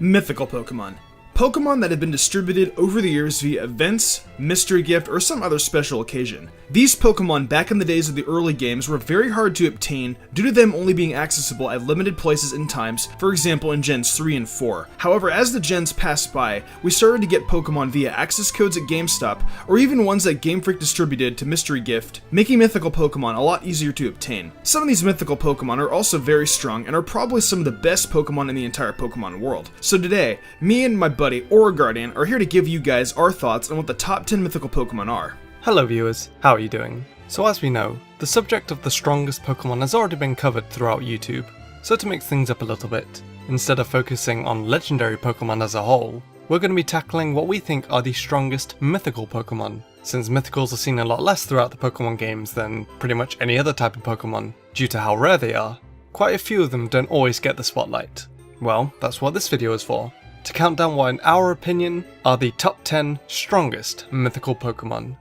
Mythical Pokemon. Pokemon that have been distributed over the years via events, mystery gift, or some other special occasion. These Pokemon back in the days of the early games were very hard to obtain due to them only being accessible at limited places and times, for example in Gens 3 and 4. However, as the gens passed by, we started to get Pokemon via access codes at GameStop, or even ones that Game Freak distributed to mystery gift, making mythical Pokemon a lot easier to obtain. Some of these mythical Pokemon are also very strong and are probably some of the best Pokemon in the entire Pokemon world. So today, me and my buddy Aura Guardian are here to give you guys our thoughts on what the top 10 mythical Pokemon are. Hello viewers, how are you doing? So as we know, the subject of the strongest Pokemon has already been covered throughout YouTube, so to mix things up a little bit, instead of focusing on legendary Pokemon as a whole, we're going to be tackling what we think are the strongest mythical Pokemon, since mythicals are seen a lot less throughout the Pokemon games than pretty much any other type of Pokemon, due to how rare they are. Quite a few of them don't always get the spotlight. Well, that's what this video is for, to count down what in our opinion are the top 10 strongest mythical Pokemon.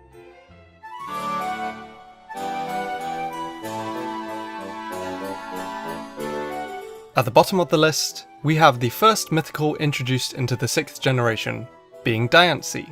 At the bottom of the list, we have the first mythical introduced into the 6th generation, being Diancie.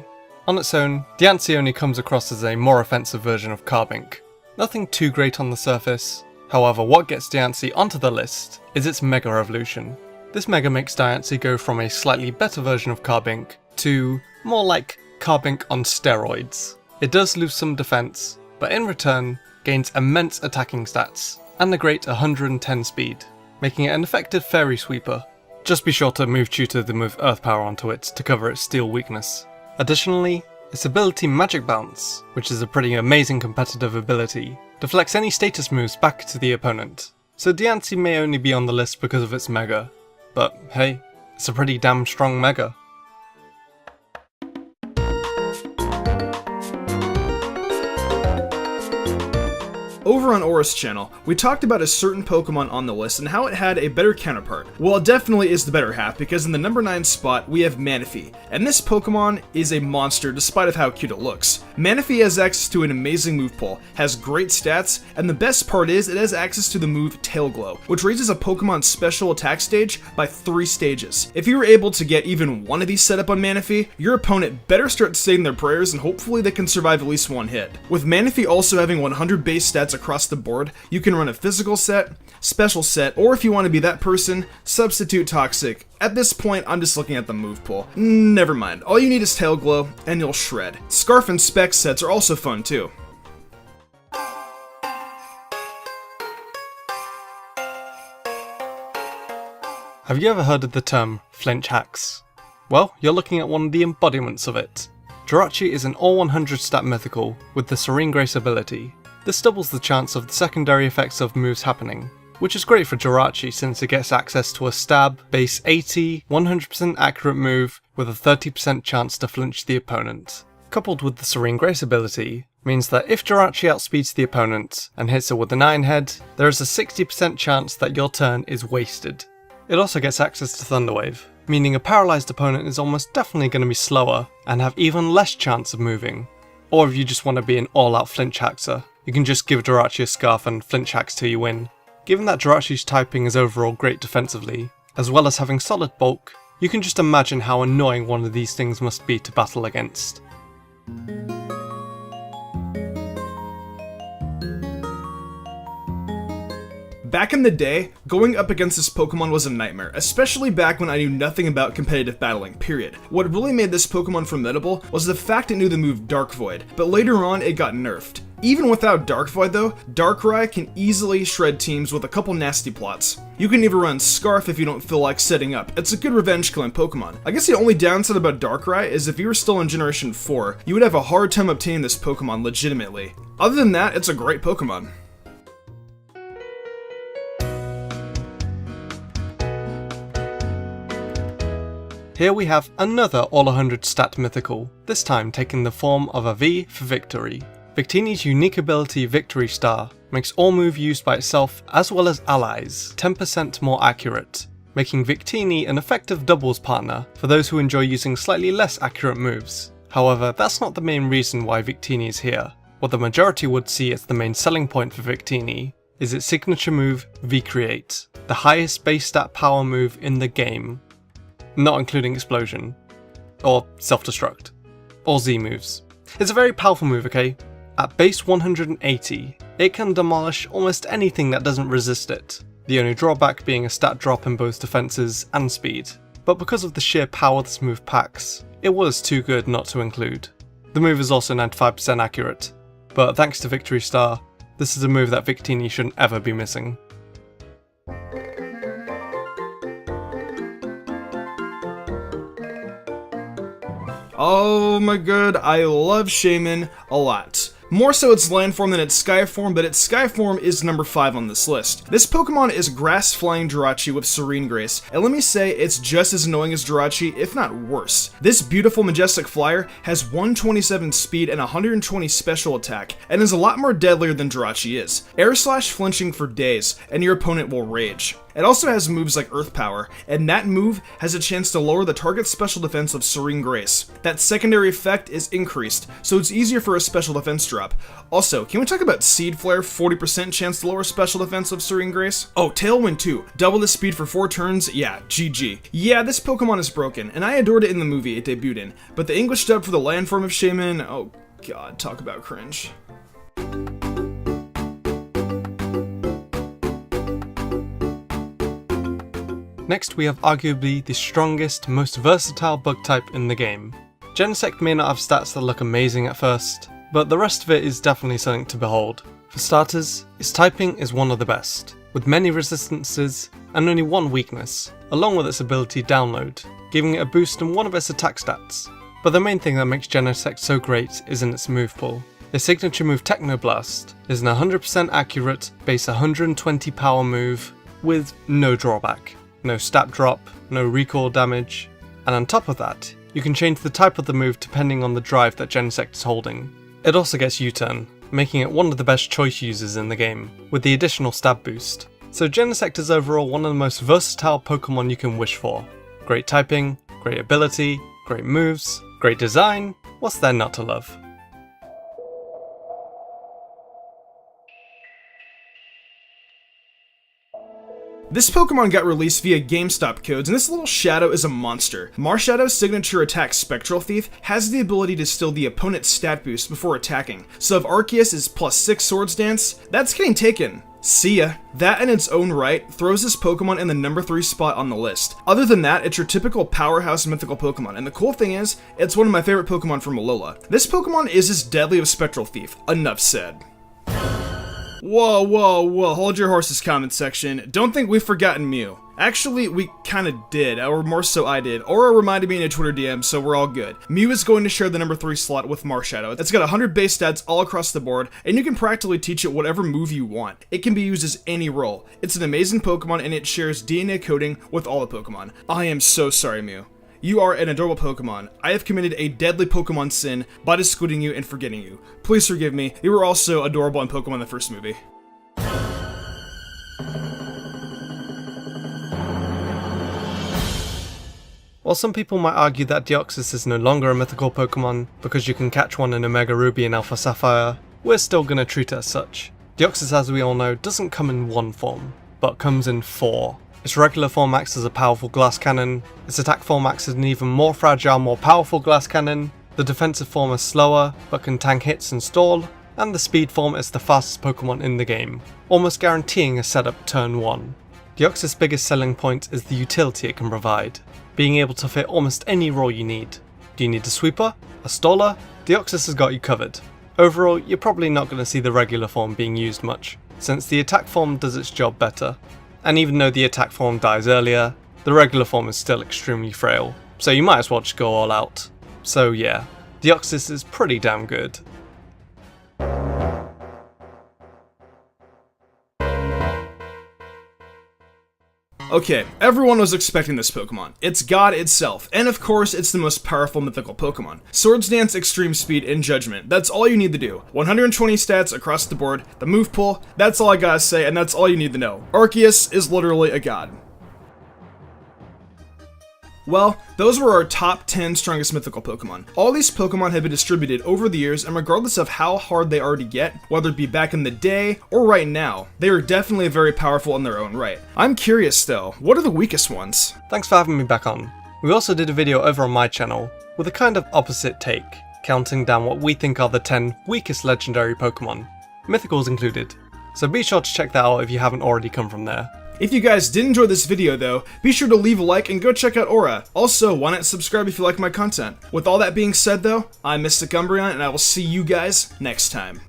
On its own, Diancie only comes across as a more offensive version of Carbink. Nothing too great on the surface, however what gets Diancie onto the list is its Mega Evolution. This Mega makes Diancie go from a slightly better version of Carbink to more like Carbink on steroids. It does lose some defense, but in return gains immense attacking stats and a great 110 speed, making it an effective Fairy Sweeper. Just be sure to move tutor the move Earth Power onto it to cover its Steel weakness. Additionally, its ability Magic Bounce, which is a pretty amazing competitive ability, deflects any status moves back to the opponent. So Diancie may only be on the list because of its Mega, but hey, it's a pretty damn strong Mega. Over on Aura's channel, we talked about a certain Pokemon on the list and how it had a better counterpart. Well, it definitely is the better half, because in the number 9 spot, we have Manaphy, and this Pokemon is a monster despite of how cute it looks. Manaphy has access to an amazing move pool, has great stats, and the best part is it has access to the move Tail Glow, which raises a Pokemon's special attack stage by 3 stages. If you were able to get even one of these set up on Manaphy, your opponent better start saying their prayers and hopefully they can survive at least one hit. With Manaphy also having 100 base stats across the board, you can run a physical set, special set, or if you want to be that person, substitute Toxic. At this point, I'm just looking at the move pool. Never mind, all you need is Tail Glow, and you'll shred. Scarf and Spec sets are also fun too. Have you ever heard of the term flinch hacks? Well, you're looking at one of the embodiments of it. Jirachi is an all 100 stat mythical with the Serene Grace ability. This doubles the chance of the secondary effects of moves happening, which is great for Jirachi since it gets access to a stab, base 80, 100% accurate move with a 30% chance to flinch the opponent. Coupled with the Serene Grace ability, means that if Jirachi outspeeds the opponent and hits it with a 9 head, there is a 60% chance that your turn is wasted. It also gets access to Thunder Wave, meaning a paralysed opponent is almost definitely going to be slower and have even less chance of moving. Or if you just want to be an all-out flinch hacker, you can just give Jirachi a Scarf and flinch hacks till you win. Given that Jirachi's typing is overall great defensively, as well as having solid bulk, you can just imagine how annoying one of these things must be to battle against. Back in the day, going up against this Pokemon was a nightmare, especially back when I knew nothing about competitive battling, period. What really made this Pokemon formidable was the fact it knew the move Dark Void, but later on it got nerfed. Even without Dark Void though, Darkrai can easily shred teams with a couple nasty plots. You can even run Scarf if you don't feel like setting up. It's a good revenge killing Pokemon. I guess the only downside about Darkrai is if you were still in Generation 4, you would have a hard time obtaining this Pokemon legitimately. Other than that, it's a great Pokemon. Here we have another all 100 stat mythical, this time taking the form of a V for Victory. Victini's unique ability Victory Star makes all move used by itself as well as allies 10% more accurate, making Victini an effective doubles partner for those who enjoy using slightly less accurate moves. However, that's not the main reason why Victini is here. What the majority would see as the main selling point for Victini is its signature move V-Create, the highest base stat power move in the game. not including Explosion, or Self-Destruct, or Z moves. It's a very powerful move, okay? At base 180, it can demolish almost anything that doesn't resist it, the only drawback being a stat drop in both defenses and speed. But because of the sheer power this move packs, it was too good not to include. The move is also 95% accurate, but thanks to Victory Star, this is a move that Victini shouldn't ever be missing. Oh my god, I love Shaman a lot. More so its landform than its Skyform, but its Skyform is number 5 on this list. This Pokemon is Grass Flying Jirachi with Serene Grace, and let me say, it's just as annoying as Jirachi, if not worse. This beautiful majestic flyer has 127 speed and 120 special attack, and is a lot more deadlier than Jirachi is. Air Slash flinching for days, and your opponent will rage. It also has moves like Earth Power, and that move has a chance to lower the target's special defense of Serene Grace. That secondary effect is increased, so it's easier for a special defense drop. Also, can we talk about Seed Flare, 40% chance to lower special defense of Serene Grace? Oh, Tailwind too, double the speed for 4 turns, yeah, GG. Yeah, this Pokemon is broken, and I adored it in the movie it debuted in, but the English dub for the landform of Shaman, oh god, talk about cringe. Next we have arguably the strongest, most versatile bug type in the game. Genesect may not have stats that look amazing at first, but the rest of it is definitely something to behold. For starters, its typing is one of the best, with many resistances and only one weakness, along with its ability download, giving it a boost in one of its attack stats. But the main thing that makes Genesect so great is in its move pool. Its signature move Technoblast is an 100% accurate, base 120 power move with no drawback. No stat drop, no recoil damage, and on top of that, you can change the type of the move depending on the drive that Genesect is holding. It also gets U-turn, making it one of the best choice users in the game, with the additional stab boost. So Genesect is overall one of the most versatile Pokemon you can wish for. Great typing, great ability, great moves, great design, what's there not to love? This Pokemon got released via GameStop codes, and this little Shadow is a monster. Marshadow's signature attack, Spectral Thief, has the ability to steal the opponent's stat boost before attacking. So if Arceus is +6 Swords Dance, that's getting taken. See ya. That in its own right throws this Pokemon in the number 3 spot on the list. Other than that, it's your typical powerhouse mythical Pokemon, and the cool thing is, it's one of my favorite Pokemon from Alola. This Pokemon is as deadly as Spectral Thief. Enough said. Whoa, whoa, whoa, hold your horses, comment section. Don't think we've forgotten Mew. Actually, we kinda did, or more so I did. Aura reminded me in a Twitter DM, so we're all good. Mew is going to share the number 3 slot with Marshadow. It's got 100 base stats all across the board, and you can practically teach it whatever move you want. It can be used as any role. It's an amazing Pokemon, and it shares DNA coding with all the Pokemon. I am so sorry, Mew. You are an adorable Pokemon. I have committed a deadly Pokemon sin by excluding you and forgetting you. Please forgive me. You were also adorable in Pokemon the first movie. While some people might argue that Deoxys is no longer a mythical Pokemon because you can catch one in Omega Ruby and Alpha Sapphire, we're still gonna treat it as such. Deoxys, as we all know, doesn't come in one form, but comes in 4. Its regular form acts as a powerful glass cannon, its attack form acts as an even more fragile, more powerful glass cannon, the defensive form is slower, but can tank hits and stall, and the speed form is the fastest Pokemon in the game, almost guaranteeing a setup turn 1. Deoxys' biggest selling point is the utility it can provide, being able to fit almost any role you need. Do you need a sweeper? A staller? Deoxys has got you covered. Overall, you're probably not going to see the regular form being used much, since the attack form does its job better. And even though the attack form dies earlier, the regular form is still extremely frail, so you might as well just go all out. So yeah, Deoxys is pretty damn good. Okay, everyone was expecting this Pokemon. It's God itself, and of course, it's the most powerful mythical Pokemon. Swords Dance, Extreme Speed, and Judgment. That's all you need to do. 120 stats across the board, the move pool, that's all I gotta say, and that's all you need to know. Arceus is literally a god. Well, those were our top 10 strongest mythical Pokemon. All these Pokemon have been distributed over the years, and regardless of how hard they are to get, whether it be back in the day or right now, they are definitely very powerful in their own right. I'm curious though, what are the weakest ones? Thanks for having me back on. We also did a video over on my channel with a kind of opposite take, counting down what we think are the 10 weakest legendary Pokemon, Mythicals included, so be sure to check that out if you haven't already come from there. If you guys did enjoy this video though, be sure to leave a like and go check out Aura. Also, why not subscribe if you like my content? With all that being said though, I'm Mystic Umbreon and I will see you guys next time.